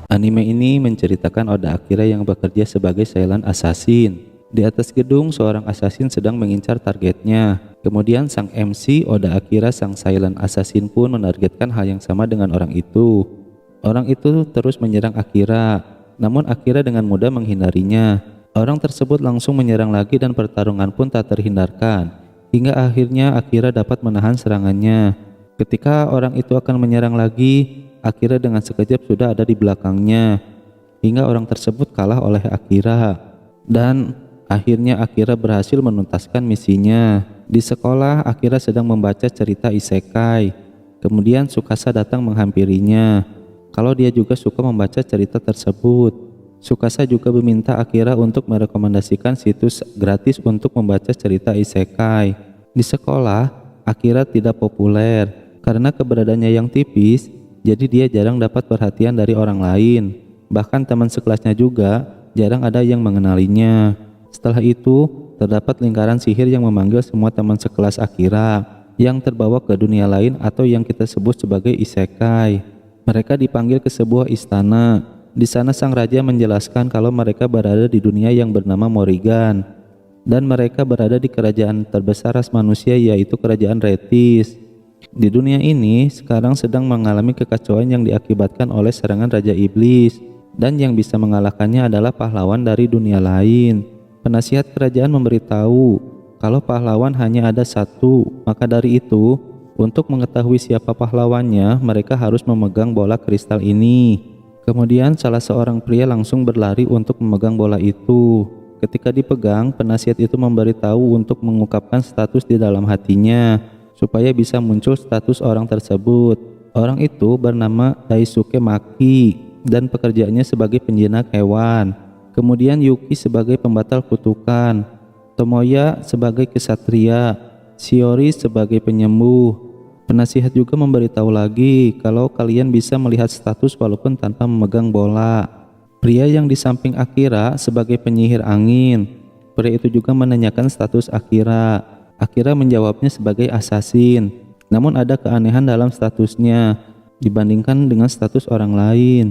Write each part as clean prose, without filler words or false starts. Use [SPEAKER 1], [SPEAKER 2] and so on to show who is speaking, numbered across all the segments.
[SPEAKER 1] Anime ini menceritakan Oda Akira yang bekerja sebagai silent assassin. Di atas gedung, seorang assassin sedang mengincar targetnya. Kemudian sang MC Oda Akira, sang silent assassin pun menargetkan hal yang sama dengan orang itu. Orang itu terus menyerang Akira, namun Akira dengan mudah menghindarinya. Orang tersebut langsung menyerang lagi dan pertarungan pun tak terhindarkan. Hingga akhirnya Akira dapat menahan serangannya. Ketika orang itu akan menyerang lagi, Akira dengan sekejap sudah ada di belakangnya. Hingga orang tersebut kalah oleh Akira. Dan akhirnya Akira berhasil menuntaskan misinya. Di sekolah, Akira sedang membaca cerita isekai. Kemudian Tsukasa datang menghampirinya. Kalau dia juga suka membaca cerita tersebut. Tsukasa juga meminta Akira untuk merekomendasikan situs gratis untuk membaca cerita isekai. Di sekolah, Akira tidak populer karena keberadaannya yang tipis, jadi dia jarang dapat perhatian dari orang lain. Bahkan teman sekelasnya juga jarang ada yang mengenalinya. Setelah itu, terdapat lingkaran sihir yang memanggil semua teman sekelas Akira yang terbawa ke dunia lain atau yang kita sebut sebagai isekai. Mereka dipanggil ke sebuah istana. Di sana sang raja menjelaskan kalau mereka berada di dunia yang bernama Morrigan dan mereka berada di kerajaan terbesar ras manusia, yaitu kerajaan Retis. Di dunia ini sekarang sedang mengalami kekacauan yang diakibatkan oleh serangan Raja Iblis, dan yang bisa mengalahkannya adalah pahlawan dari dunia lain. Penasihat kerajaan memberitahu kalau pahlawan hanya ada satu, maka dari itu untuk mengetahui siapa pahlawannya, mereka harus memegang bola kristal ini. Kemudian salah seorang pria langsung berlari untuk memegang bola itu. Ketika dipegang, penasihat itu memberitahu untuk mengungkapkan status di dalam hatinya, supaya bisa muncul status orang tersebut. Orang itu bernama Daisuke Maki dan pekerjaannya sebagai penjinak hewan. Kemudian Yuki sebagai pembatal kutukan, Tomoya sebagai kesatria, Shiori sebagai penyembuh. Penasihat juga memberitahu lagi kalau kalian bisa melihat status walaupun tanpa memegang bola. Pria yang di samping Akira sebagai penyihir angin. Pria itu juga menanyakan status Akira. Akira menjawabnya sebagai assassin. Namun ada keanehan dalam statusnya dibandingkan dengan status orang lain.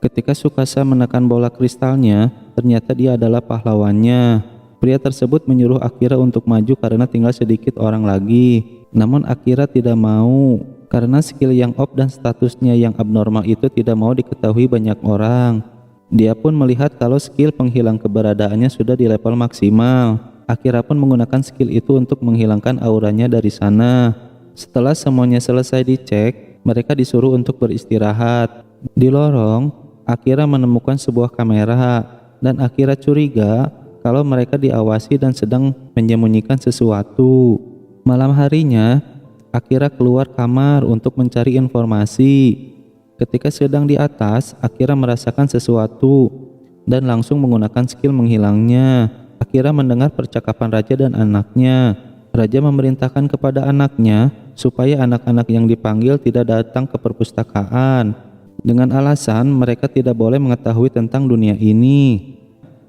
[SPEAKER 1] Ketika Tsukasa menekan bola kristalnya, ternyata dia adalah pahlawannya. Pria tersebut menyuruh Akira untuk maju karena tinggal sedikit orang lagi. Namun Akira tidak mau karena skill yang off dan statusnya yang abnormal itu tidak mau diketahui banyak orang. Dia pun melihat kalau skill penghilang keberadaannya sudah di level maksimal. Akira pun menggunakan skill itu untuk menghilangkan auranya dari sana. Setelah semuanya selesai dicek, mereka disuruh untuk beristirahat. Di lorong, Akira menemukan sebuah kamera dan Akira curiga kalau mereka diawasi dan sedang menyembunyikan sesuatu. Malam harinya, Akira keluar kamar untuk mencari informasi. Ketika sedang di atas, Akira merasakan sesuatu dan langsung menggunakan skill menghilangnya. Akira mendengar percakapan raja dan anaknya. Raja memerintahkan kepada anaknya supaya anak-anak yang dipanggil tidak datang ke perpustakaan dengan alasan mereka tidak boleh mengetahui tentang dunia ini.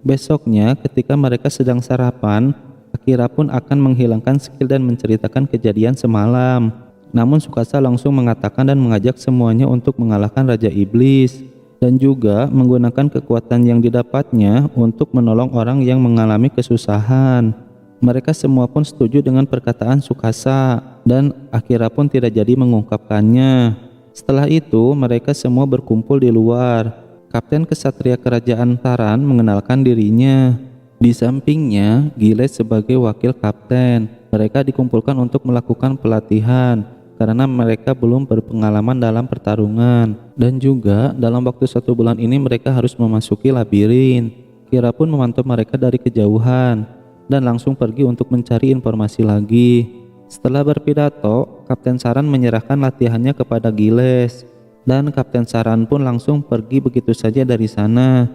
[SPEAKER 1] Besoknya, ketika mereka sedang sarapan, Akira pun akan menghilangkan skill dan menceritakan kejadian semalam. Namun Tsukasa langsung mengatakan dan mengajak semuanya untuk mengalahkan Raja Iblis dan juga menggunakan kekuatan yang didapatnya untuk menolong orang yang mengalami kesusahan. Mereka semua pun setuju dengan perkataan Tsukasa dan Akira pun tidak jadi mengungkapkannya. Setelah itu mereka semua berkumpul di luar. Kapten kesatria kerajaan Taran mengenalkan dirinya. Di sampingnya, Giles sebagai wakil kapten. Mereka dikumpulkan untuk melakukan pelatihan karena mereka belum berpengalaman dalam pertarungan. Dan juga dalam waktu 1 bulan ini mereka harus memasuki labirin. Kira pun memantau mereka dari kejauhan dan langsung pergi untuk mencari informasi lagi. Setelah berpidato, Kapten Saran menyerahkan latihannya kepada Giles. Dan Kapten Saran pun langsung pergi begitu saja dari sana.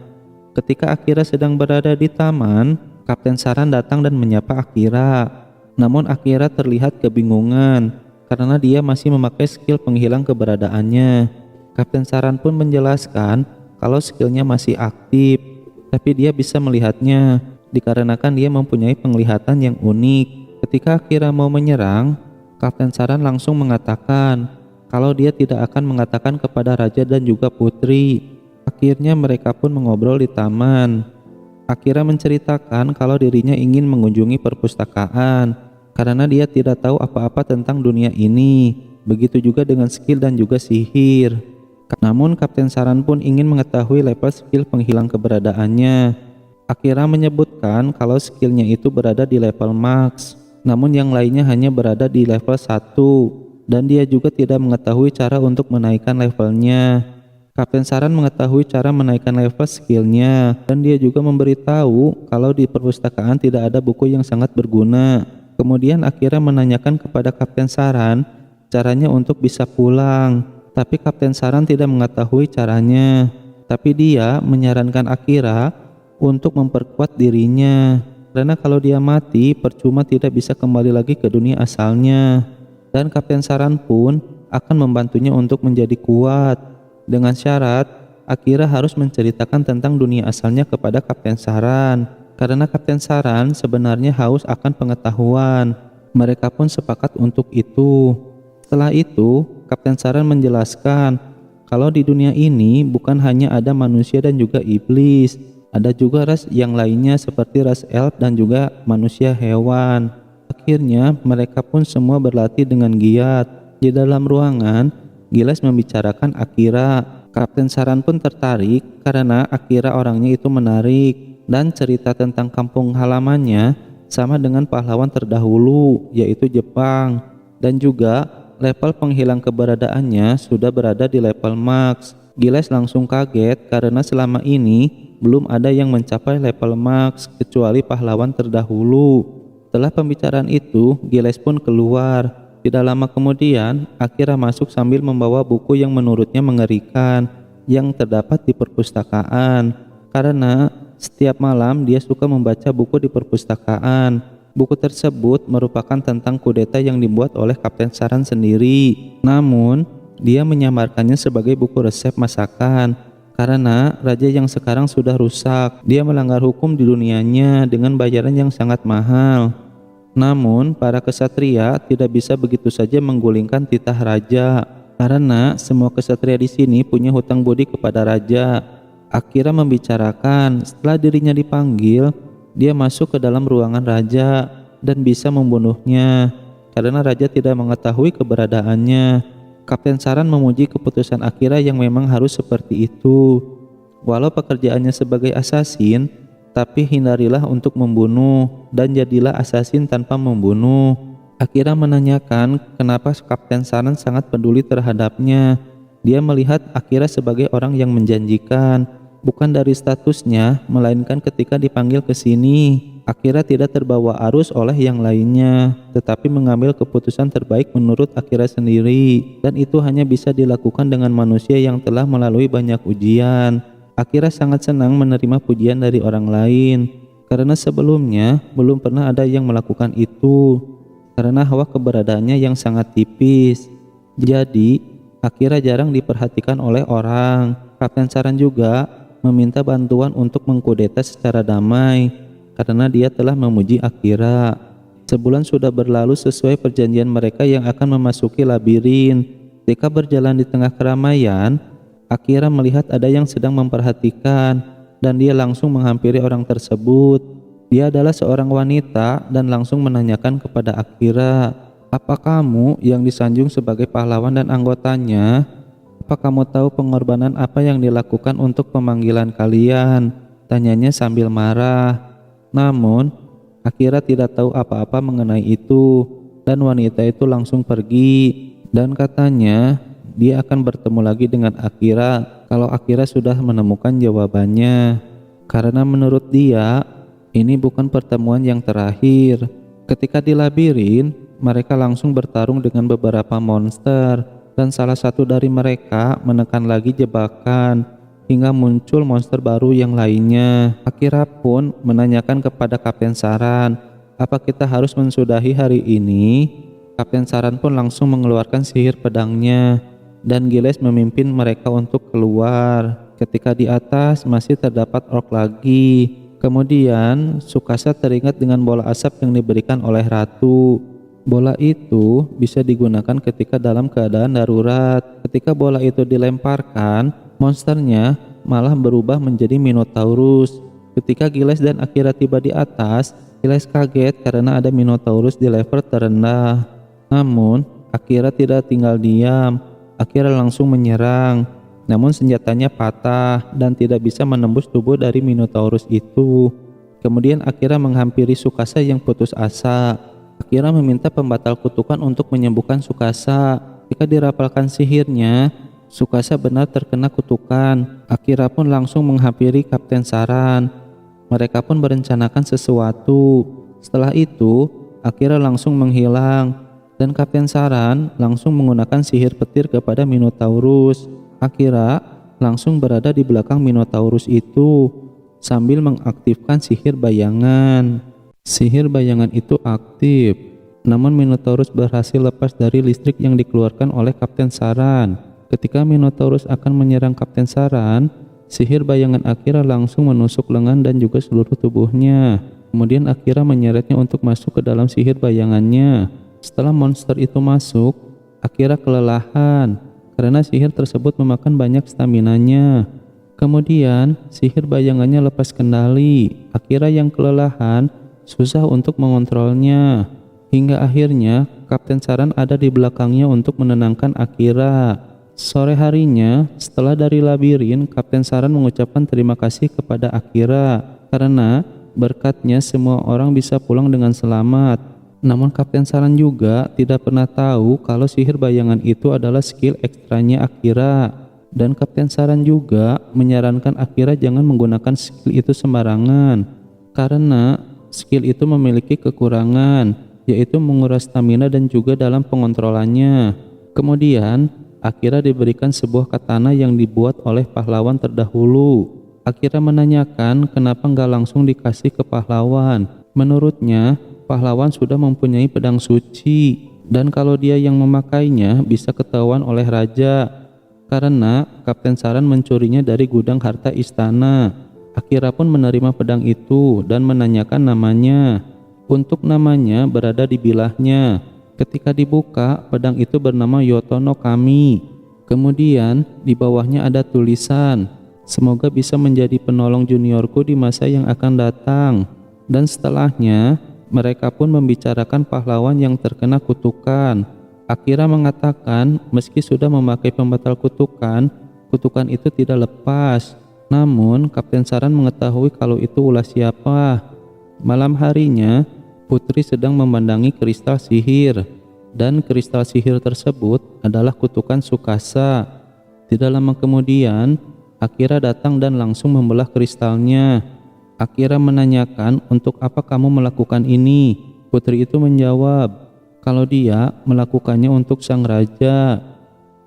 [SPEAKER 1] Ketika Akira sedang berada di taman, Kapten Saran datang dan menyapa Akira. Namun Akira terlihat kebingungan karena dia masih memakai skill penghilang keberadaannya. Kapten Saran pun menjelaskan kalau skillnya masih aktif, tapi dia bisa melihatnya dikarenakan dia mempunyai penglihatan yang unik. Ketika Akira mau menyerang, Kapten Saran langsung mengatakan kalau dia tidak akan mengatakan kepada raja dan juga putri. Akhirnya mereka pun mengobrol di taman. Akira menceritakan kalau dirinya ingin mengunjungi perpustakaan karena dia tidak tahu apa-apa tentang dunia ini. Begitu juga dengan skill dan juga sihir. Namun Kapten Saran pun ingin mengetahui level skill penghilang keberadaannya. Akira menyebutkan kalau skillnya itu berada di level max, namun yang lainnya hanya berada di level 1, dan dia juga tidak mengetahui cara untuk menaikkan levelnya. Kapten Saran mengetahui cara menaikkan level skillnya, dan dia juga memberitahu kalau di perpustakaan tidak ada buku yang sangat berguna. Kemudian Akira menanyakan kepada Kapten Saran caranya untuk bisa pulang, tapi Kapten Saran tidak mengetahui caranya. Tapi dia menyarankan Akira untuk memperkuat dirinya, karena kalau dia mati percuma tidak bisa kembali lagi ke dunia asalnya. Dan Kapten Saran pun akan membantunya untuk menjadi kuat, dengan syarat Akira harus menceritakan tentang dunia asalnya kepada Kapten Saran, karena Kapten Saran sebenarnya haus akan pengetahuan. Mereka pun sepakat untuk itu. Setelah itu, Kapten Saran menjelaskan kalau di dunia ini bukan hanya ada manusia dan juga iblis, ada juga ras yang lainnya seperti ras elf dan juga manusia hewan. Akhirnya mereka pun semua berlatih dengan giat. Di dalam ruangan, Giles membicarakan Akira. Kapten Saran pun tertarik karena Akira orangnya itu menarik, dan cerita tentang kampung halamannya sama dengan pahlawan terdahulu yaitu Jepang, dan juga level penghilang keberadaannya sudah berada di level max. Giles langsung kaget karena selama ini belum ada yang mencapai level max kecuali pahlawan terdahulu. Setelah pembicaraan itu, Giles pun keluar. Tidak lama kemudian, Akira masuk sambil membawa buku yang menurutnya mengerikan yang terdapat di perpustakaan. Karena setiap malam dia suka membaca buku di perpustakaan. Buku tersebut merupakan tentang kudeta yang dibuat oleh Kapten Saran sendiri. Namun, dia menyamarkannya sebagai buku resep masakan. Karena raja yang sekarang sudah rusak, dia melanggar hukum di dunianya dengan bayaran yang sangat mahal. Namun, para kesatria tidak bisa begitu saja menggulingkan titah raja, karena semua kesatria di sini punya hutang budi kepada raja. Akira membicarakan setelah dirinya dipanggil, dia masuk ke dalam ruangan raja dan bisa membunuhnya, karena raja tidak mengetahui keberadaannya. Kapten Saran memuji keputusan Akira yang memang harus seperti itu. Walau pekerjaannya sebagai assassin, tapi hindarilah untuk membunuh dan jadilah assassin tanpa membunuh. Akira menanyakan kenapa Kapten Saran sangat peduli terhadapnya. Dia melihat Akira sebagai orang yang menjanjikan, bukan dari statusnya, melainkan ketika dipanggil ke sini, Akira tidak terbawa arus oleh yang lainnya, tetapi mengambil keputusan terbaik menurut Akira sendiri, dan itu hanya bisa dilakukan dengan manusia yang telah melalui banyak ujian. Akira sangat senang menerima pujian dari orang lain, karena sebelumnya belum pernah ada yang melakukan itu, karena hawa keberadaannya yang sangat tipis. Jadi, Akira jarang diperhatikan oleh orang. Kapten Saran juga meminta bantuan untuk mengkudeta secara damai, karena dia telah memuji Akira. Sebulan sudah berlalu sesuai perjanjian mereka yang akan memasuki labirin. Ketika berjalan di tengah keramaian, Akira melihat ada yang sedang memperhatikan, dan dia langsung menghampiri orang tersebut. Dia adalah seorang wanita dan langsung menanyakan kepada Akira, "Apa kamu yang disanjung sebagai pahlawan dan anggotanya? Apa kamu tahu pengorbanan apa yang dilakukan untuk pemanggilan kalian?" Tanyanya sambil marah. Namun, Akira tidak tahu apa-apa mengenai itu, dan wanita itu langsung pergi, dan katanya dia akan bertemu lagi dengan Akira kalau Akira sudah menemukan jawabannya. Karena menurut dia, ini bukan pertemuan yang terakhir. Ketika di labirin, mereka langsung bertarung dengan beberapa monster, dan salah satu dari mereka menekan lagi jebakan, hingga muncul monster baru yang lainnya. Akira pun menanyakan kepada Kapten Saran, "Apa kita harus mensudahi hari ini?" Kapten Saran pun langsung mengeluarkan sihir pedangnya, dan Giles memimpin mereka untuk keluar. Ketika di atas masih terdapat orc lagi. Kemudian Tsukasa teringat dengan bola asap yang diberikan oleh ratu. Bola itu bisa digunakan ketika dalam keadaan darurat. Ketika bola itu dilemparkan, monsternya malah berubah menjadi Minotaurus. Ketika Giles dan Akira tiba di atas, Giles kaget karena ada Minotaurus di level terendah. Namun, Akira tidak tinggal diam. Akira langsung menyerang. Namun senjatanya patah dan tidak bisa menembus tubuh dari Minotaurus itu. Kemudian Akira menghampiri Tsukasa yang putus asa. Akira meminta pembatal kutukan untuk menyembuhkan Tsukasa. Ketika dirapalkan sihirnya, Tsukasa benar terkena kutukan. Akira pun langsung menghampiri Kapten Saran. Mereka pun merencanakan sesuatu. Setelah itu, Akira langsung menghilang dan Kapten Saran langsung menggunakan sihir petir kepada Minotaurus. Akira langsung berada di belakang Minotaurus itu sambil mengaktifkan sihir bayangan. Sihir bayangan itu aktif, namun Minotaurus berhasil lepas dari listrik yang dikeluarkan oleh Kapten Saran. Ketika Minotaurus akan menyerang Kapten Saran, sihir bayangan Akira langsung menusuk lengan dan juga seluruh tubuhnya. Kemudian Akira menyeretnya untuk masuk ke dalam sihir bayangannya. Setelah monster itu masuk, Akira kelelahan karena sihir tersebut memakan banyak staminanya. Kemudian sihir bayangannya lepas kendali. Akira yang kelelahan susah untuk mengontrolnya. Hingga akhirnya Kapten Saran ada di belakangnya untuk menenangkan Akira. Sore harinya, setelah dari labirin, Kapten Saran mengucapkan terima kasih kepada Akira karena berkatnya semua orang bisa pulang dengan selamat. Namun Kapten Saran juga tidak pernah tahu kalau sihir bayangan itu adalah skill ekstranya Akira. Dan Kapten Saran juga menyarankan Akira jangan menggunakan skill itu sembarangan karena skill itu memiliki kekurangan, yaitu menguras stamina dan juga dalam pengontrolannya. Kemudian Akira diberikan sebuah katana yang dibuat oleh pahlawan terdahulu. Akira menanyakan kenapa nggak langsung dikasih ke pahlawan. Menurutnya pahlawan sudah mempunyai pedang suci dan kalau dia yang memakainya bisa ketahuan oleh raja. Karena Kapten Saran mencurinya dari gudang harta istana. Akira pun menerima pedang itu dan menanyakan namanya. Untuk namanya berada di bilahnya. Ketika dibuka, pedang itu bernama Yotono Kami. Kemudian di bawahnya ada tulisan, "Semoga bisa menjadi penolong juniorku di masa yang akan datang." Dan setelahnya, mereka pun membicarakan pahlawan yang terkena kutukan. Akira mengatakan meski sudah memakai pembatal kutukan, kutukan itu tidak lepas. Namun Kapten Saran mengetahui kalau itu ulah siapa. Malam harinya, Putri sedang memandangi kristal sihir. Dan kristal sihir tersebut adalah kutukan Tsukasa. Tidak lama kemudian, Akira datang dan langsung membelah kristalnya. Akira menanyakan untuk apa kamu melakukan ini. Putri itu menjawab kalau dia melakukannya untuk sang raja.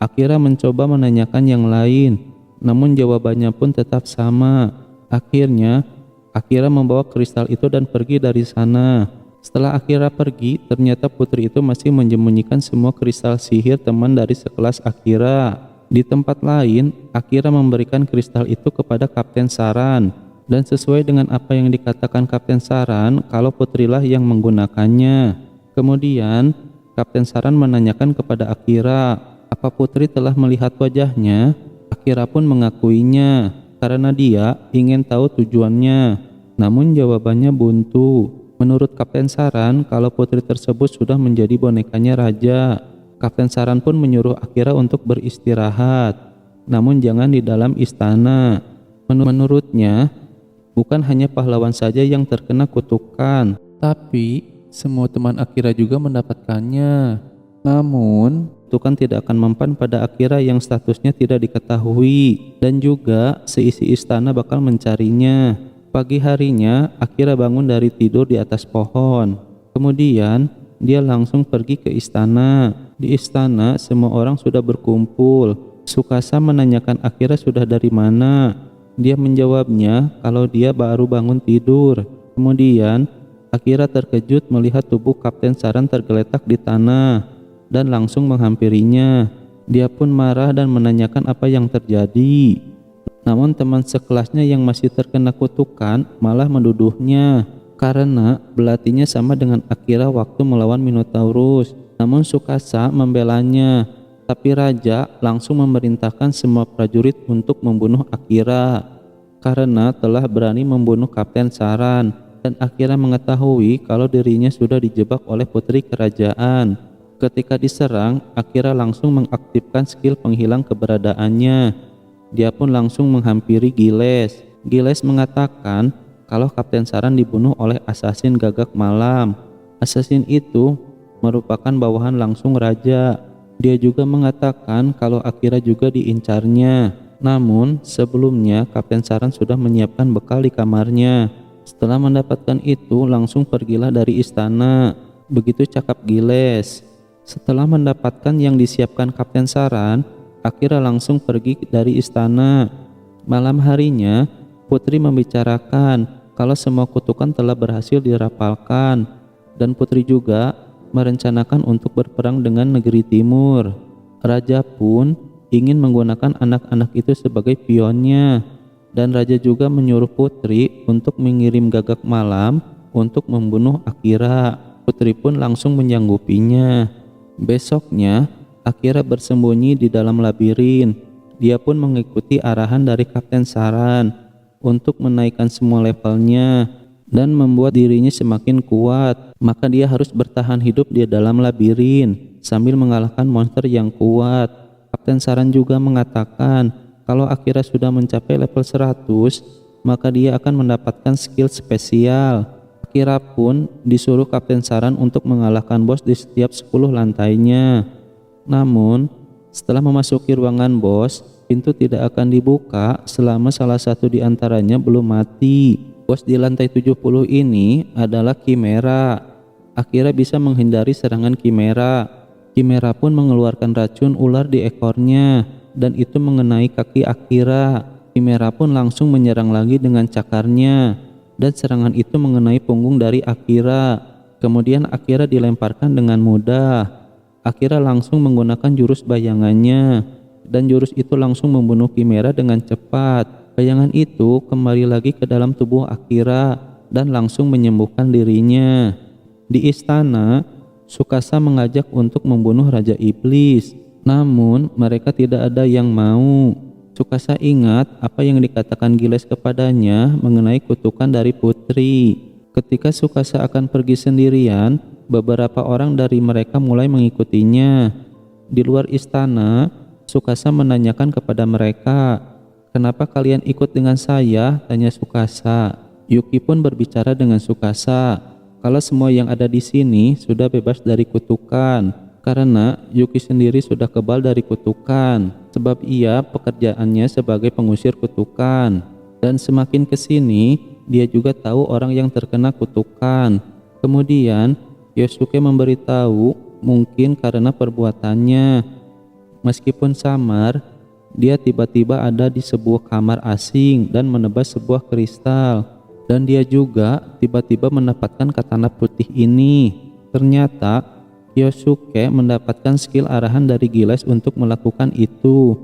[SPEAKER 1] Akira mencoba menanyakan yang lain, namun jawabannya pun tetap sama. Akhirnya, Akira membawa kristal itu dan pergi dari sana. Setelah Akira pergi, ternyata putri itu masih menyembunyikan semua kristal sihir teman dari sekelas Akira. Di tempat lain, Akira memberikan kristal itu kepada Kapten Saran. Dan sesuai dengan apa yang dikatakan Kapten Saran, kalau putrilah yang menggunakannya. Kemudian, Kapten Saran menanyakan kepada Akira, apa putri telah melihat wajahnya? Akira pun mengakuinya, karena dia ingin tahu tujuannya. Namun jawabannya buntu. Menurut Kapten Saran, kalau putri tersebut sudah menjadi bonekanya raja. Kapten Saran pun menyuruh Akira untuk beristirahat, namun jangan di dalam istana. Menurutnya, bukan hanya pahlawan saja yang terkena kutukan, tapi semua teman Akira juga mendapatkannya. Namun, kutukan tidak akan mempan pada Akira yang statusnya tidak diketahui, dan juga seisi istana bakal mencarinya. Pagi harinya, Akira bangun dari tidur di atas pohon. Kemudian, dia langsung pergi ke istana. Di istana, semua orang sudah berkumpul. Tsukasa menanyakan Akira sudah dari mana. Dia menjawabnya kalau dia baru bangun tidur. Kemudian, Akira terkejut melihat tubuh Kapten Saran tergeletak di tanah dan langsung menghampirinya. Dia pun marah dan menanyakan apa yang terjadi. Namun teman sekelasnya yang masih terkena kutukan malah menduduhnya karena belatinya sama dengan Akira waktu melawan Minotaurus. Namun Tsukasa membelanya. Tapi raja langsung memerintahkan semua prajurit untuk membunuh Akira karena telah berani membunuh Kapten Saran, dan Akira mengetahui kalau dirinya sudah dijebak oleh putri kerajaan. Ketika diserang, Akira langsung mengaktifkan skill penghilang keberadaannya. Dia pun langsung menghampiri Giles. Giles mengatakan kalau Kapten Saran dibunuh oleh asasin Gagak Malam. Asasin itu merupakan bawahan langsung raja. Dia juga mengatakan kalau Akira juga diincarnya. Namun sebelumnya Kapten Saran sudah menyiapkan bekal di kamarnya. Setelah mendapatkan itu langsung pergilah dari istana. Begitu cakap Giles. Setelah mendapatkan yang disiapkan Kapten Saran, Akira langsung pergi dari istana. Malam harinya putri membicarakan kalau semua kutukan telah berhasil dirapalkan, dan putri juga merencanakan untuk berperang dengan negeri timur. Raja pun ingin menggunakan anak-anak itu sebagai pionnya, dan raja juga menyuruh putri untuk mengirim Gagak Malam untuk membunuh Akira. Putri pun langsung menyanggupinya. Besoknya Akira bersembunyi di dalam labirin. Dia pun mengikuti arahan dari Kapten Saran untuk menaikkan semua levelnya dan membuat dirinya semakin kuat. Maka dia harus bertahan hidup di dalam labirin sambil mengalahkan monster yang kuat. Kapten Saran juga mengatakan kalau Akira sudah mencapai level 100, maka dia akan mendapatkan skill spesial. Akira pun disuruh Kapten Saran untuk mengalahkan bos di setiap 10 lantainya. Namun setelah memasuki ruangan bos, pintu tidak akan dibuka selama salah satu di antaranya belum mati. Bos di lantai 70 ini adalah Chimera. Akira bisa menghindari serangan Chimera. Chimera pun mengeluarkan racun ular di ekornya, dan itu mengenai kaki Akira. Chimera pun langsung menyerang lagi dengan cakarnya, dan serangan itu mengenai punggung dari Akira. Kemudian Akira dilemparkan dengan mudah. Akira langsung menggunakan jurus bayangannya, dan jurus itu langsung membunuh Chimera dengan cepat. Bayangan itu kembali lagi ke dalam tubuh Akira dan langsung menyembuhkan dirinya. Di istana, Tsukasa mengajak untuk membunuh Raja Iblis. Namun mereka tidak ada yang mau. Tsukasa ingat apa yang dikatakan Giles kepadanya mengenai kutukan dari putri. Ketika Tsukasa akan pergi sendirian, beberapa orang dari mereka mulai mengikutinya. Di luar istana, Tsukasa menanyakan kepada mereka, "Kenapa kalian ikut dengan saya?" tanya Tsukasa. Yuki pun berbicara dengan Tsukasa kalau semua yang ada di sini sudah bebas dari kutukan, karena Yuki sendiri sudah kebal dari kutukan, sebab ia pekerjaannya sebagai pengusir kutukan. Dan semakin ke sini, dia juga tahu orang yang terkena kutukan. Kemudian Yosuke memberitahu mungkin karena perbuatannya. Meskipun samar, dia tiba-tiba ada di sebuah kamar asing dan menebas sebuah kristal. Dan dia juga tiba-tiba mendapatkan katana putih ini. Ternyata Yosuke mendapatkan skill arahan dari Giles untuk melakukan itu.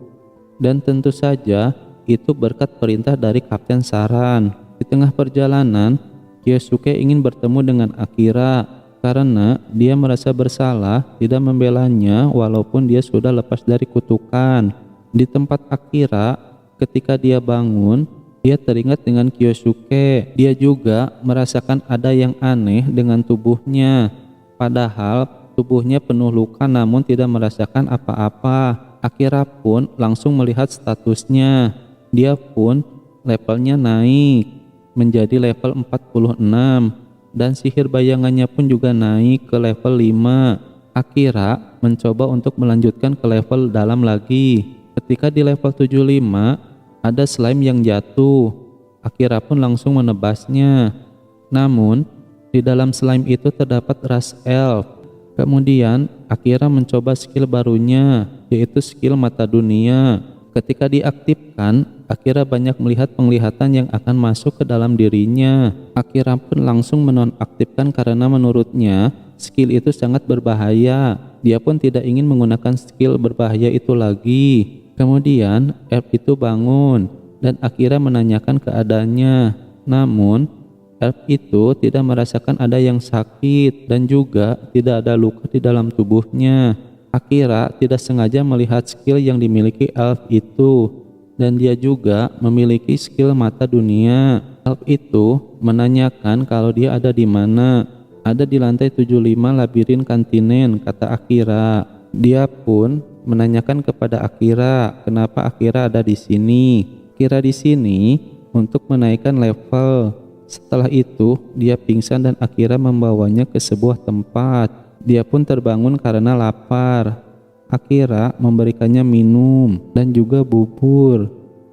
[SPEAKER 1] Dan tentu saja itu berkat perintah dari Kapten Saran. Di tengah perjalanan, Yosuke ingin bertemu dengan Akira karena dia merasa bersalah tidak membelanya walaupun dia sudah lepas dari kutukan. Di tempat Akira, ketika dia bangun, dia teringat dengan Kyosuke. Dia juga merasakan ada yang aneh dengan tubuhnya. Padahal tubuhnya penuh luka namun tidak merasakan apa-apa. Akira pun langsung melihat statusnya. Dia pun levelnya naik menjadi level 46 dan sihir bayangannya pun juga naik ke level 5. Akira mencoba untuk melanjutkan ke level dalam lagi. Ketika di level 75 ada slime yang jatuh. Akira pun langsung menebasnya. Namun di dalam slime itu terdapat ras elf. Kemudian Akira mencoba skill barunya, yaitu skill mata dunia. Ketika diaktifkan, Akira banyak melihat penglihatan yang akan masuk ke dalam dirinya. Akira pun langsung menonaktifkan karena menurutnya skill itu sangat berbahaya. Dia pun tidak ingin menggunakan skill berbahaya itu lagi. Kemudian elf itu bangun dan Akira menanyakan keadaannya. Namun elf itu tidak merasakan ada yang sakit dan juga tidak ada luka di dalam tubuhnya. Akira tidak sengaja melihat skill yang dimiliki elf itu, dan dia juga memiliki skill mata dunia. Elf itu menanyakan kalau dia ada di mana. Ada di lantai 75 labirin kontinen, kata Akira. Dia pun menanyakan kepada Akira kenapa Akira ada di sini. Akira di sini untuk menaikkan level. Setelah itu dia pingsan dan Akira membawanya ke sebuah tempat. Dia pun terbangun karena lapar. Akira memberikannya minum dan juga bubur.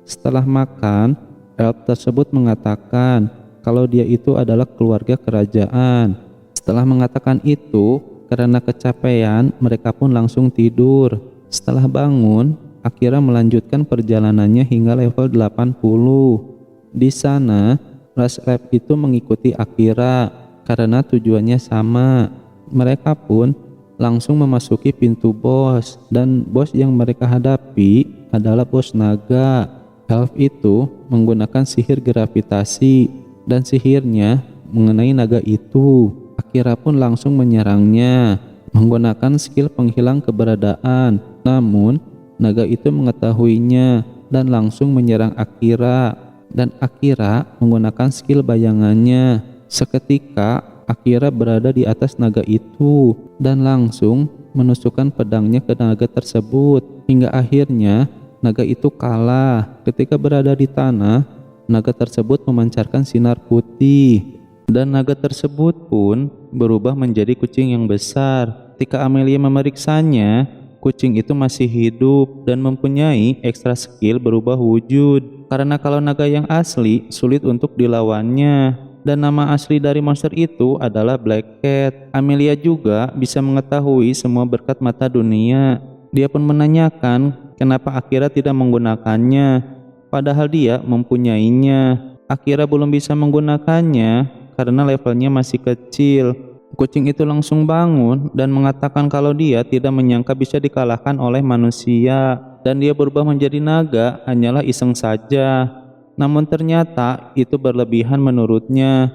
[SPEAKER 1] Setelah makan, elf tersebut mengatakan kalau dia itu adalah keluarga kerajaan. Setelah mengatakan itu, karena kecapean, mereka pun langsung tidur. Setelah bangun, Akira melanjutkan perjalanannya hingga level 80. Di sana, ras elf itu mengikuti Akira karena tujuannya sama. Mereka pun langsung memasuki pintu bos, dan bos yang mereka hadapi adalah bos naga. Elf itu menggunakan sihir gravitasi dan sihirnya mengenai naga itu. Akira pun langsung menyerangnya menggunakan skill penghilang keberadaan. Namun naga itu mengetahuinya dan langsung menyerang Akira, dan Akira menggunakan skill bayangannya. Seketika Akira berada di atas naga itu dan langsung menusukkan pedangnya ke naga tersebut hingga akhirnya naga itu kalah. Ketika berada di tanah, naga tersebut memancarkan sinar putih dan naga tersebut pun berubah menjadi kucing yang besar. Ketika Amelia memeriksanya, kucing itu masih hidup dan mempunyai ekstra skill berubah wujud. Karena kalau naga yang asli sulit untuk dilawannya. Dan nama asli dari monster itu adalah Black Cat. Amelia juga bisa mengetahui semua berkat mata dunia. Dia pun menanyakan kenapa Akira tidak menggunakannya, padahal dia mempunyainya. Akira belum bisa menggunakannya karena levelnya masih kecil. Kucing itu langsung bangun dan mengatakan kalau dia tidak menyangka bisa dikalahkan oleh manusia, dan dia berubah menjadi naga hanyalah iseng saja. Namun ternyata itu berlebihan menurutnya.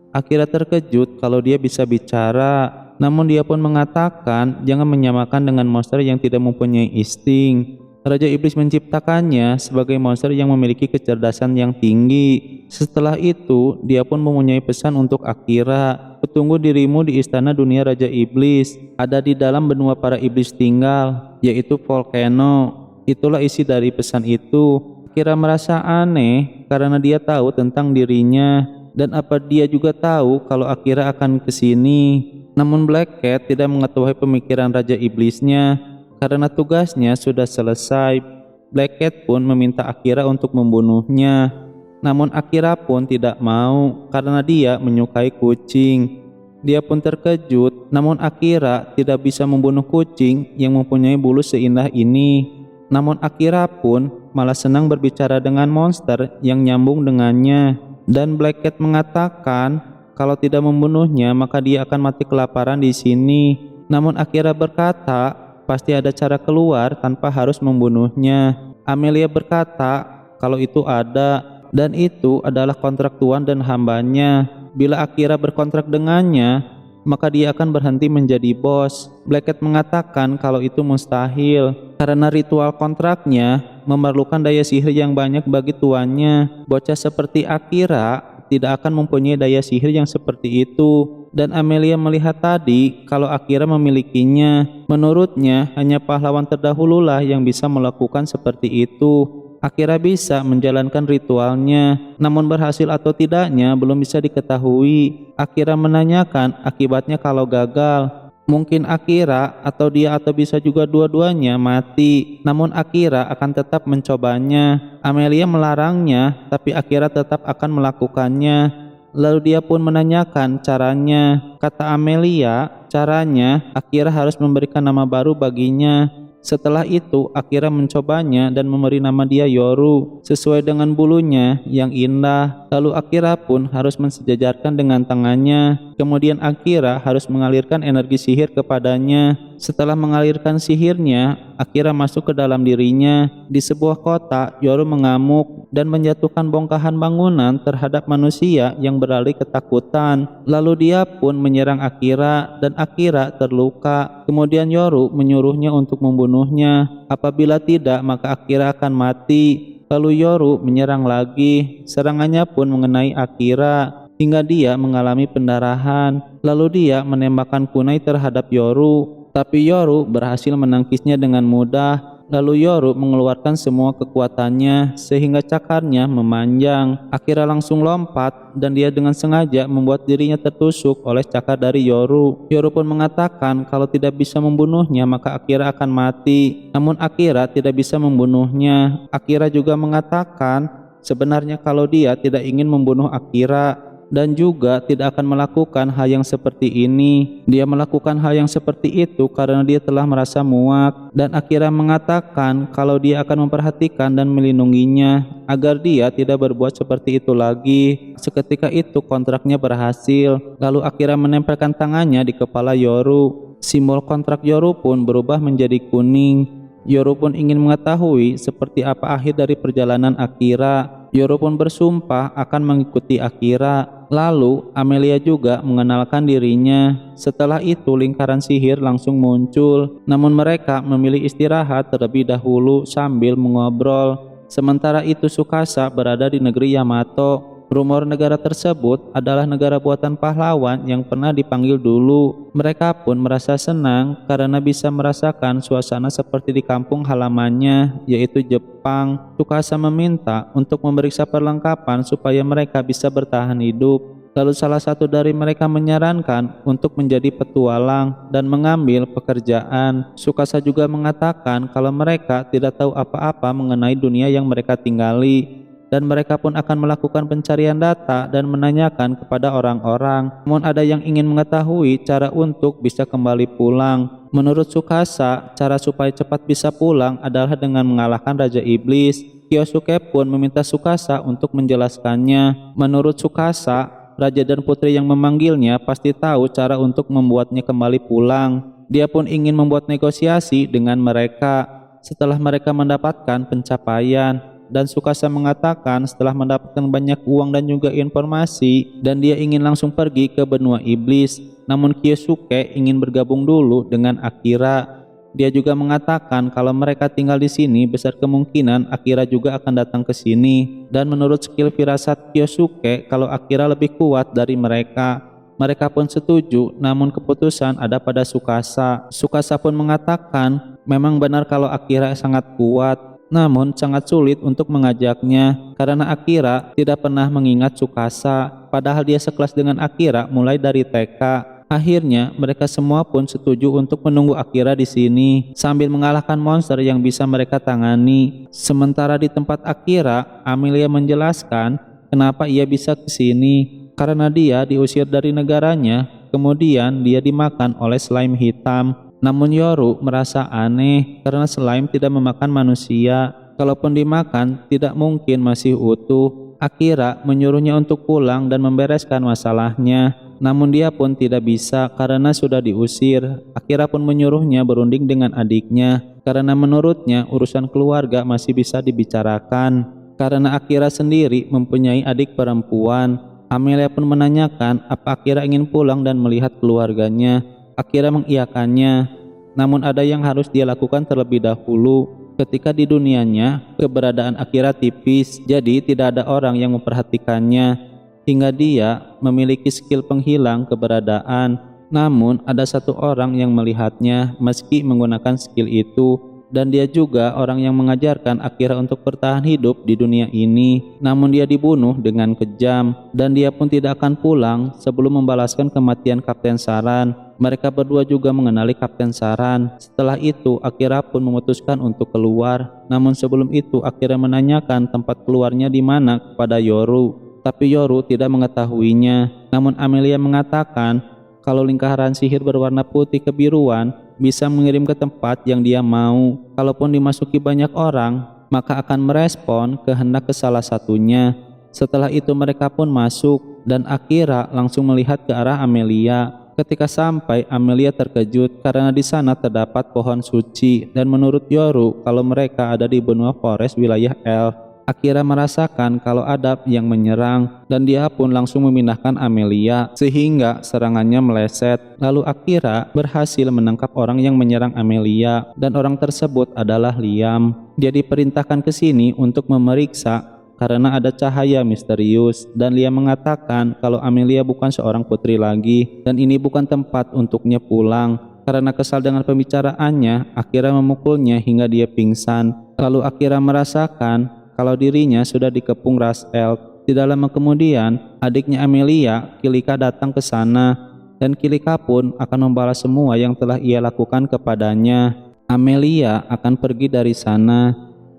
[SPEAKER 1] Akira terkejut kalau dia bisa bicara, namun dia pun mengatakan jangan menyamakan dengan monster yang tidak mempunyai insting. Raja Iblis menciptakannya sebagai monster yang memiliki kecerdasan yang tinggi. Setelah itu, dia pun mempunyai pesan untuk Akira. Tunggu dirimu di istana dunia Raja Iblis, ada di dalam benua para iblis tinggal, yaitu volcano. Itulah isi dari pesan itu. Akira merasa aneh karena dia tahu tentang dirinya, dan apa dia juga tahu kalau Akira akan ke sini. Namun Black Cat tidak mengetahui pemikiran Raja Iblisnya karena tugasnya sudah selesai. Black Cat pun meminta Akira untuk membunuhnya. Namun Akira pun tidak mau karena dia menyukai kucing. Dia pun terkejut, namun Akira tidak bisa membunuh kucing yang mempunyai bulu seindah ini. Namun Akira pun malah senang berbicara dengan monster yang nyambung dengannya. Dan Black Cat mengatakan kalau tidak membunuhnya maka dia akan mati kelaparan di sini. Namun Akira berkata pasti ada cara keluar tanpa harus membunuhnya. Amelia berkata kalau itu ada, dan itu adalah kontrak tuan dan hambanya. Bila Akira berkontrak dengannya, maka dia akan berhenti menjadi bos. Black Cat mengatakan kalau itu mustahil karena ritual kontraknya memerlukan daya sihir yang banyak bagi tuannya. Bocah seperti Akira tidak akan mempunyai daya sihir yang seperti itu. Dan Amelia melihat tadi kalau Akira memilikinya. Menurutnya hanya pahlawan terdahululah yang bisa melakukan seperti itu. Akira bisa menjalankan ritualnya, namun berhasil atau tidaknya belum bisa diketahui. Akira menanyakan akibatnya kalau gagal. Mungkin Akira atau dia atau bisa juga dua-duanya mati, namun Akira akan tetap mencobanya. Amelia melarangnya, tapi Akira tetap akan melakukannya. Lalu dia pun menanyakan caranya. Kata Amelia, caranya Akira harus memberikan nama baru baginya. Setelah itu Akira mencobanya dan memberi nama dia Yoru sesuai dengan bulunya yang indah. Lalu Akira pun harus mensejajarkan dengan tangannya. Kemudian Akira harus mengalirkan energi sihir kepadanya. Setelah mengalirkan sihirnya, Akira masuk ke dalam dirinya. Di sebuah kota, Yoru mengamuk dan menjatuhkan bongkahan bangunan terhadap manusia yang beralih ketakutan. Lalu dia pun menyerang Akira dan Akira terluka. Kemudian Yoru menyuruhnya untuk membunuhnya. Apabila tidak, maka Akira akan mati. Lalu Yoru menyerang lagi. Serangannya pun mengenai Akira hingga dia mengalami pendarahan. Lalu dia menembakkan kunai terhadap Yoru, tapi Yoru berhasil menangkisnya dengan mudah. Lalu Yoru mengeluarkan semua kekuatannya sehingga cakarnya memanjang. Akira langsung lompat dan dia dengan sengaja membuat dirinya tertusuk oleh cakar dari Yoru. Yoru pun mengatakan kalau tidak bisa membunuhnya maka Akira akan mati. Namun Akira tidak bisa membunuhnya. Akira juga mengatakan sebenarnya kalau dia tidak ingin membunuh Akira dan juga tidak akan melakukan hal yang seperti ini. Dia melakukan hal yang seperti itu karena dia telah merasa muak, dan Akira mengatakan kalau dia akan memperhatikan dan melindunginya agar dia tidak berbuat seperti itu lagi. Seketika itu kontraknya berhasil. Lalu Akira menempelkan tangannya di kepala Yoru. Simbol kontrak Yoru pun berubah menjadi kuning. Yoru pun ingin mengetahui seperti apa akhir dari perjalanan Akira. Yoru pun bersumpah akan mengikuti Akira. Lalu Amelia juga mengenalkan dirinya. Setelah itu lingkaran sihir langsung muncul. Namun mereka memilih istirahat terlebih dahulu sambil mengobrol. Sementara itu Tsukasa berada di negeri Yamato. Rumor negara tersebut adalah negara buatan pahlawan yang pernah dipanggil dulu. Mereka pun merasa senang karena bisa merasakan suasana seperti di kampung halamannya, yaitu Jepang. Tsukasa meminta untuk memeriksa perlengkapan supaya mereka bisa bertahan hidup. Lalu salah satu dari mereka menyarankan untuk menjadi petualang dan mengambil pekerjaan. Tsukasa juga mengatakan kalau mereka tidak tahu apa-apa mengenai dunia yang mereka tinggali, dan mereka pun akan melakukan pencarian data dan menanyakan kepada orang-orang. Namun ada yang ingin mengetahui cara untuk bisa kembali pulang. Menurut Tsukasa, cara supaya cepat bisa pulang adalah dengan mengalahkan Raja Iblis. Kyosuke pun meminta Tsukasa untuk menjelaskannya. Menurut Tsukasa, Raja dan Putri yang memanggilnya pasti tahu cara untuk membuatnya kembali pulang. Dia pun ingin membuat negosiasi dengan mereka setelah mereka mendapatkan pencapaian. Dan Tsukasa mengatakan setelah mendapatkan banyak uang dan juga informasi, dan dia ingin langsung pergi ke benua iblis. Namun Kyosuke ingin bergabung dulu dengan Akira. Dia juga mengatakan kalau mereka tinggal di sini, besar kemungkinan Akira juga akan datang ke sini. Dan menurut skill firasat Kyosuke, kalau Akira lebih kuat dari mereka. Mereka pun setuju, namun keputusan ada pada Tsukasa. Tsukasa pun mengatakan memang benar kalau Akira sangat kuat, namun sangat sulit untuk mengajaknya karena Akira tidak pernah mengingat Tsukasa, padahal dia sekelas dengan Akira mulai dari TK. Akhirnya mereka semua pun setuju untuk menunggu Akira di sini sambil mengalahkan monster yang bisa mereka tangani. Sementara di tempat Akira, Amelia menjelaskan kenapa ia bisa ke sini, karena dia diusir dari negaranya, kemudian dia dimakan oleh slime hitam. Namun Yoru merasa aneh karena slime tidak memakan manusia. Kalaupun dimakan, tidak mungkin masih utuh. Akira menyuruhnya untuk pulang dan membereskan masalahnya. Namun dia pun tidak bisa karena sudah diusir. Akira pun menyuruhnya berunding dengan adiknya karena menurutnya urusan keluarga masih bisa dibicarakan. Karena Akira sendiri mempunyai adik perempuan, Amelia pun menanyakan apa Akira ingin pulang dan melihat keluarganya. Akira mengiyakannya, namun ada yang harus dia lakukan terlebih dahulu. Ketika di dunianya, keberadaan Akira tipis, jadi tidak ada orang yang memperhatikannya, hingga dia memiliki skill penghilang keberadaan. Namun ada satu orang yang melihatnya meski menggunakan skill itu, dan dia juga orang yang mengajarkan Akira untuk bertahan hidup di dunia ini. Namun dia dibunuh dengan kejam, dan dia pun tidak akan pulang sebelum membalaskan kematian Kapten Saran. Mereka berdua juga mengenali Kapten Saran. Setelah itu Akira pun memutuskan untuk keluar. Namun sebelum itu Akira menanyakan tempat keluarnya di mana kepada Yoru, tapi Yoru tidak mengetahuinya. Namun Amelia mengatakan kalau lingkaran sihir berwarna putih kebiruan bisa mengirim ke tempat yang dia mau. Kalaupun dimasuki banyak orang, maka akan merespon kehendak ke salah satunya. Setelah itu mereka pun masuk dan Akira langsung melihat ke arah Amelia. Ketika sampai, Amelia terkejut karena di sana terdapat pohon suci dan menurut Yoru kalau mereka ada di benua forest wilayah elf. Akira merasakan kalau ada yang menyerang dan dia pun langsung memindahkan Amelia sehingga serangannya meleset. Lalu Akira berhasil menangkap orang yang menyerang Amelia dan orang tersebut adalah Liam. Dia diperintahkan ke sini untuk memeriksa karena ada cahaya misterius dan Liam mengatakan kalau Amelia bukan seorang putri lagi dan ini bukan tempat untuknya pulang. Karena kesal dengan pembicaraannya, Akira memukulnya hingga dia pingsan. Lalu Akira merasakan kalau dirinya sudah dikepung ras elf. Tidak lama kemudian, adiknya Amelia, Kilika datang ke sana dan Kilika pun akan membalas semua yang telah ia lakukan kepadanya. Amelia akan pergi dari sana,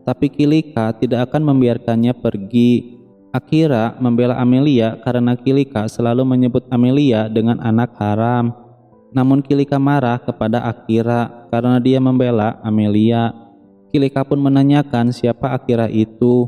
[SPEAKER 1] tapi Kilika tidak akan membiarkannya pergi. Akira membela Amelia karena Kilika selalu menyebut Amelia dengan anak haram. Namun Kilika marah kepada Akira karena dia membela Amelia. Kilika pun menanyakan siapa Akira itu.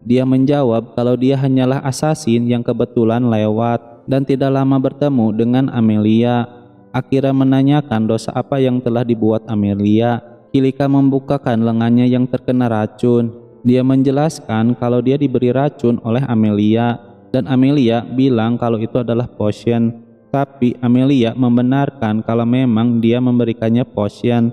[SPEAKER 1] Dia menjawab kalau dia hanyalah asasin yang kebetulan lewat dan tidak lama bertemu dengan Amelia. Akira menanyakan dosa apa yang telah dibuat Amelia. Kilika membukakan lengannya yang terkena racun. Dia menjelaskan kalau dia diberi racun oleh Amelia dan Amelia bilang kalau itu adalah potion. Tapi Amelia membenarkan kalau memang dia memberikannya potion.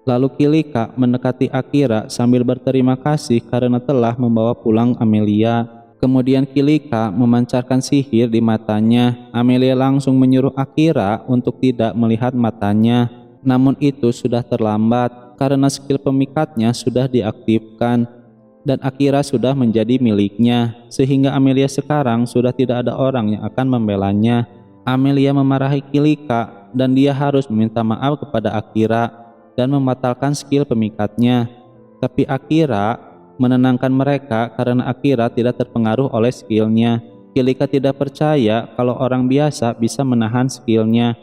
[SPEAKER 1] Lalu Kilika mendekati Akira sambil berterima kasih karena telah membawa pulang Amelia. Kemudian Kilika memancarkan sihir di matanya. Amelia langsung menyuruh Akira untuk tidak melihat matanya. Namun itu sudah terlambat karena skill pemikatnya sudah diaktifkan dan Akira sudah menjadi miliknya, sehingga Amelia sekarang sudah tidak ada orang yang akan membelanya. Amelia memarahi Kilika dan dia harus meminta maaf kepada Akira dan membatalkan skill pemikatnya. Tapi Akira menenangkan mereka karena Akira tidak terpengaruh oleh skillnya. Kilika tidak percaya kalau orang biasa bisa menahan skillnya,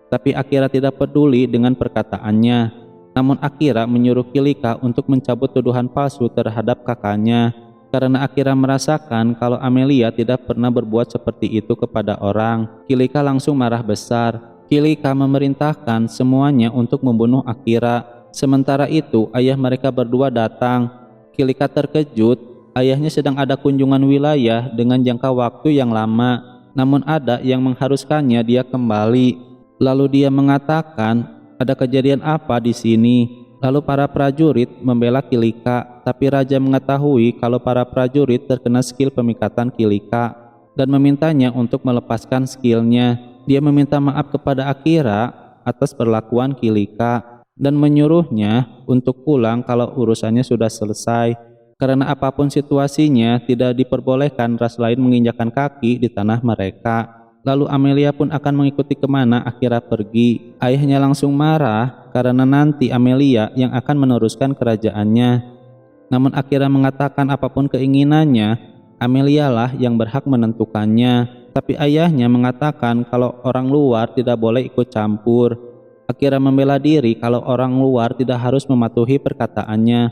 [SPEAKER 1] tapi Akira tidak peduli dengan perkataannya. Namun Akira menyuruh Kilika untuk mencabut tuduhan palsu terhadap kakaknya karena Akira merasakan kalau Amelia tidak pernah berbuat seperti itu kepada orang. Kilika langsung marah besar. Kilika memerintahkan semuanya untuk membunuh Akira. Sementara itu ayah mereka berdua datang. Kilika terkejut, ayahnya sedang ada kunjungan wilayah dengan jangka waktu yang lama, namun ada yang mengharuskannya dia kembali. Lalu dia mengatakan, ada kejadian apa di sini? Lalu para prajurit membela Kilika, tapi raja mengetahui kalau para prajurit terkena skill pemikatan Kilika dan memintanya untuk melepaskan skillnya. Dia meminta maaf kepada Akira atas perlakuan Kilika dan menyuruhnya untuk pulang kalau urusannya sudah selesai. Karena apapun situasinya, tidak diperbolehkan ras lain menginjakkan kaki di tanah mereka. Lalu Amelia pun akan mengikuti kemana Akira pergi. Ayahnya langsung marah karena nanti Amelia yang akan meneruskan kerajaannya. Namun Akira mengatakan apapun keinginannya, Amelia lah yang berhak menentukannya. Tapi ayahnya mengatakan kalau orang luar tidak boleh ikut campur. Akira membela diri kalau orang luar tidak harus mematuhi perkataannya.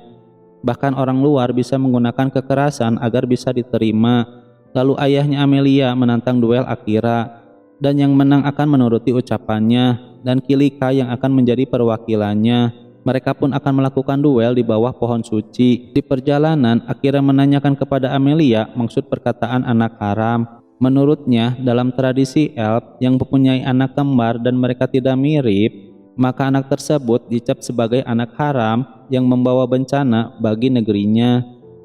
[SPEAKER 1] Bahkan orang luar bisa menggunakan kekerasan agar bisa diterima. Lalu ayahnya Amelia menantang duel Akira dan yang menang akan menuruti ucapannya dan Kilika yang akan menjadi perwakilannya. Mereka pun akan melakukan duel di bawah pohon suci. Di perjalanan Akira menanyakan kepada Amelia maksud perkataan anak haram. Menurutnya dalam tradisi elf yang mempunyai anak kembar dan mereka tidak mirip, maka anak tersebut dicap sebagai anak haram yang membawa bencana bagi negerinya.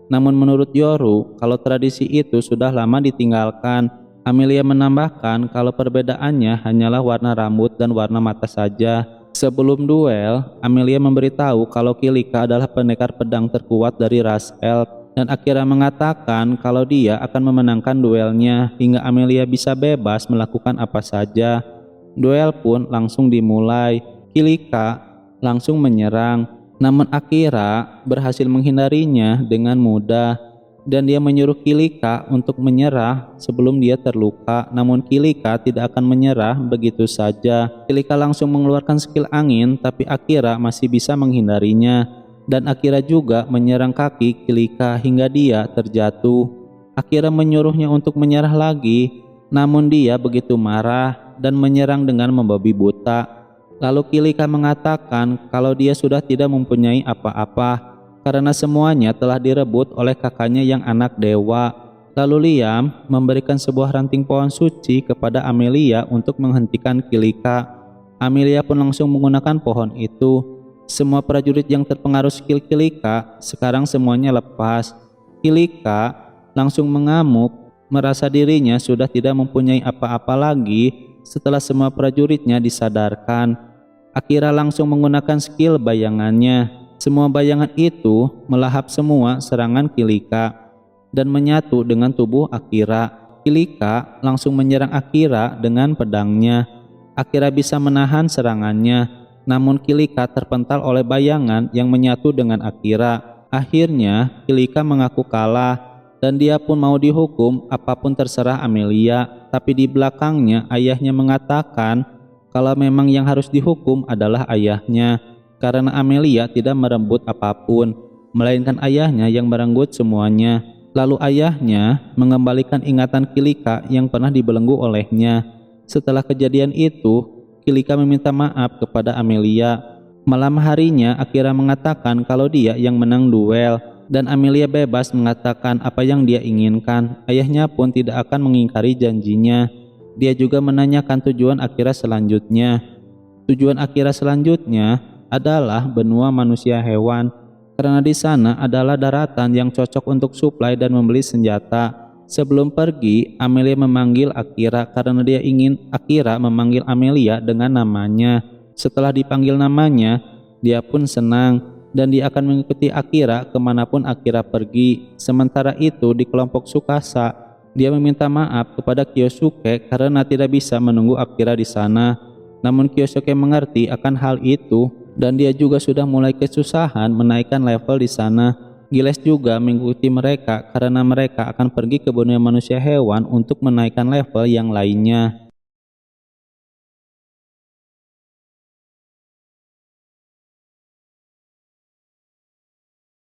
[SPEAKER 1] Namun menurut Yoru, kalau tradisi itu sudah lama ditinggalkan. Amelia menambahkan kalau perbedaannya hanyalah warna rambut dan warna mata saja. Sebelum duel, Amelia memberitahu kalau Kilika adalah pendekar pedang terkuat dari ras elf dan Akira mengatakan kalau dia akan memenangkan duelnya hingga Amelia bisa bebas melakukan apa saja. Duel pun langsung dimulai. Kilika langsung menyerang. Namun Akira berhasil menghindarinya dengan mudah dan dia menyuruh Kilika untuk menyerah sebelum dia terluka. Namun Kilika tidak akan menyerah begitu saja. Kilika langsung mengeluarkan skill angin tapi Akira masih bisa menghindarinya dan Akira juga menyerang kaki Kilika hingga dia terjatuh. Akira menyuruhnya untuk menyerah lagi, namun dia begitu marah dan menyerang dengan membabi buta. Lalu Kilika mengatakan kalau dia sudah tidak mempunyai apa-apa karena semuanya telah direbut oleh kakaknya yang anak dewa. Lalu Liam memberikan sebuah ranting pohon suci kepada Amelia untuk menghentikan Kilika. Amelia pun langsung menggunakan pohon itu. Semua prajurit yang terpengaruh skill Kilika sekarang semuanya lepas. Kilika langsung mengamuk, merasa dirinya sudah tidak mempunyai apa-apa lagi setelah semua prajuritnya disadarkan. Akira langsung menggunakan skill bayangannya. Semua bayangan itu melahap semua serangan Kilika dan menyatu dengan tubuh Akira. Kilika langsung menyerang Akira dengan pedangnya. Akira bisa menahan serangannya, namun Kilika terpental oleh bayangan yang menyatu dengan Akira. Akhirnya Kilika mengaku kalah dan dia pun mau dihukum apapun terserah Amelia. Tapi di belakangnya ayahnya mengatakan kalau memang yang harus dihukum adalah ayahnya, karena Amelia tidak merenggut apapun, melainkan ayahnya yang merenggut semuanya. Lalu ayahnya mengembalikan ingatan Kilika yang pernah dibelenggu olehnya. Setelah kejadian itu, Kilika meminta maaf kepada Amelia. Malam harinya Akira mengatakan kalau dia yang menang duel, dan Amelia bebas mengatakan apa yang dia inginkan. Ayahnya pun tidak akan mengingkari janjinya. Dia juga menanyakan tujuan Akira selanjutnya. Tujuan Akira selanjutnya adalah benua manusia hewan, karena di sana adalah daratan yang cocok untuk suplai dan membeli senjata. Sebelum pergi, Amelia memanggil Akira karena dia ingin Akira memanggil Amelia dengan namanya. Setelah dipanggil namanya, dia pun senang dan dia akan mengikuti Akira kemanapun Akira pergi. Sementara itu di kelompok Tsukasa, dia meminta maaf kepada Kyosuke karena tidak bisa menunggu Akira di sana. Namun Kyosuke mengerti akan hal itu dan dia juga sudah mulai kesusahan menaikkan level di sana. Giles juga mengikuti mereka karena mereka akan pergi ke dunia manusia hewan untuk menaikkan level yang lainnya.